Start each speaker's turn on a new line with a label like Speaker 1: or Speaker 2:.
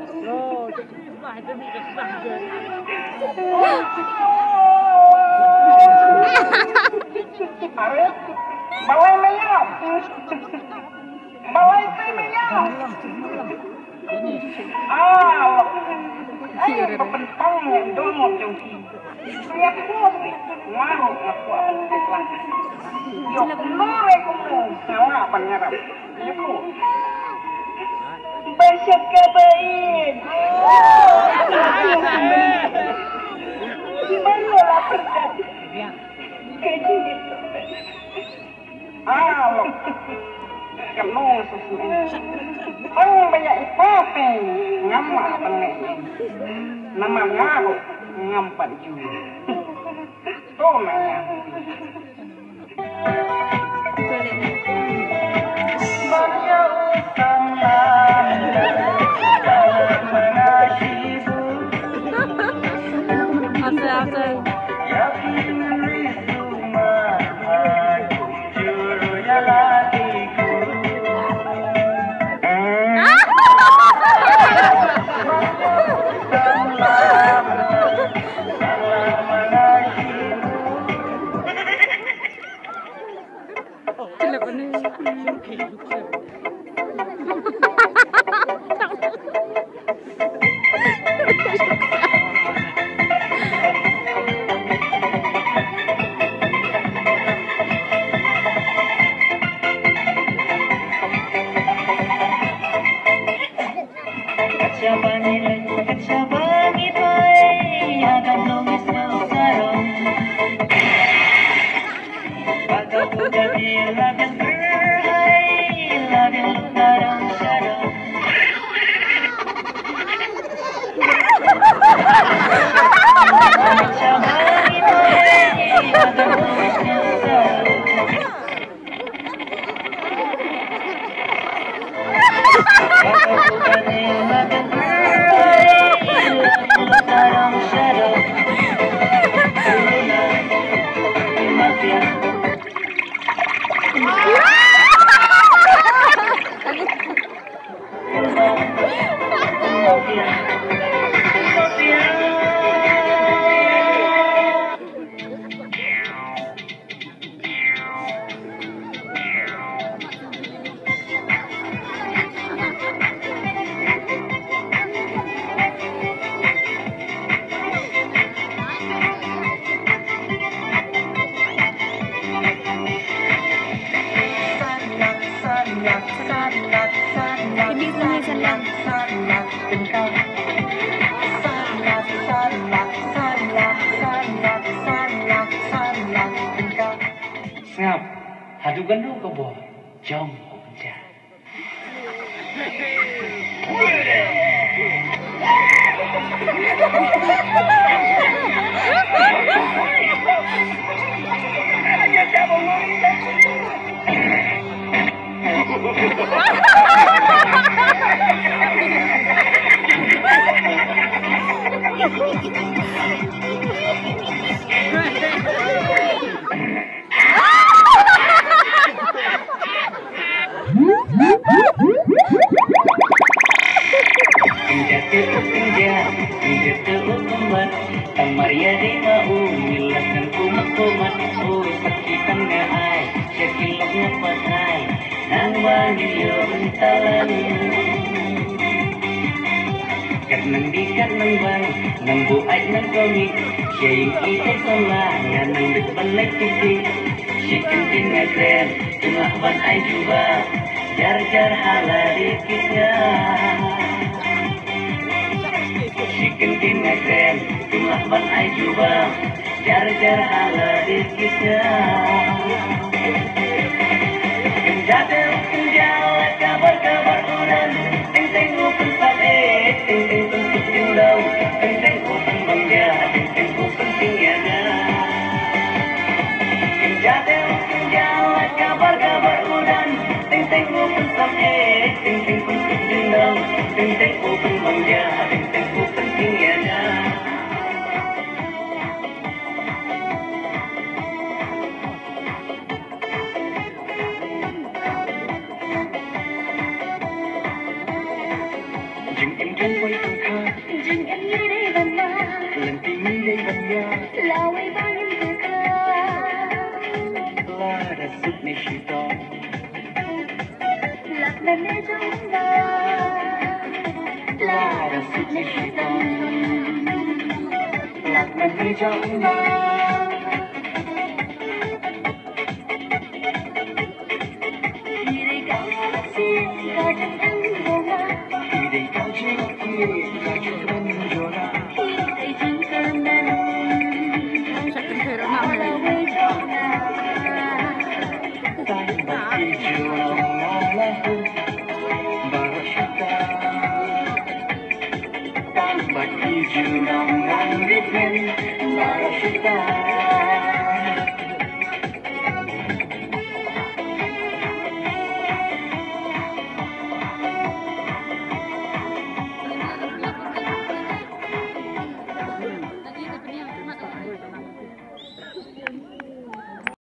Speaker 1: Loh, sebelah demi sebelah.
Speaker 2: Balai mayap. Balai mayap. Ayo kepentang domo jauh. Lihat bos, mau aku akan teklan. Yo, nore kamu, salah penyerap. Yo, Basyat kabain. Mana lapar dah? Kaji itu. Loh, kamu sesuai. Banyak ipape, ngama pengen. Nama ngaruh ngampat juga. Tuh nanya. Baca utang landa, dalam menasibu. Yakin risuma, aku juru ya lakiku. Ngap, hadugan dulu ke bawah, jom pecah. Nang buay nang komik, siya yung ikay sama, nga nang bitbalay titik. Chicken tinagren, tumakban ay juba, jar-jar halari kita. Chicken tinagren, tumakban ay juba, jar-jar halari kita. Kenjadel, kenjala, kabar-kabar uran, ting-ting upun pade, ting-ting tuntut jendau, ting-ting upun bangga, ting-ting upun tinggana. Kenjadel, kenjala, kabar-kabar uran, ting-ting upun pade, ting-ting tuntut jendau, ting-ting upun bangga, ting-ting upun tinggana. Jing không quay cùng tha.
Speaker 3: Dừng em như đây và na,
Speaker 2: Lần tình như đây và nhà.
Speaker 3: là quay bao những từ ca.
Speaker 2: La đã giúp nên chỉ to.
Speaker 3: Lạc đàn nơi trong na,
Speaker 2: La đã giúp nên chỉ to. Lạc đàn nơi trong na.
Speaker 3: Khi đây cao sắc xinh, cao chắc ăn vô na.
Speaker 2: Khi đây cao trên kia, cao trên bên rồi na.
Speaker 3: Khi đây chính cơn nắng, là quay trong na.
Speaker 2: Tan bạc khi chiều lòng na la hương. Barashita. Tan bạc khi chiều lòng ngang biết men. Barashita.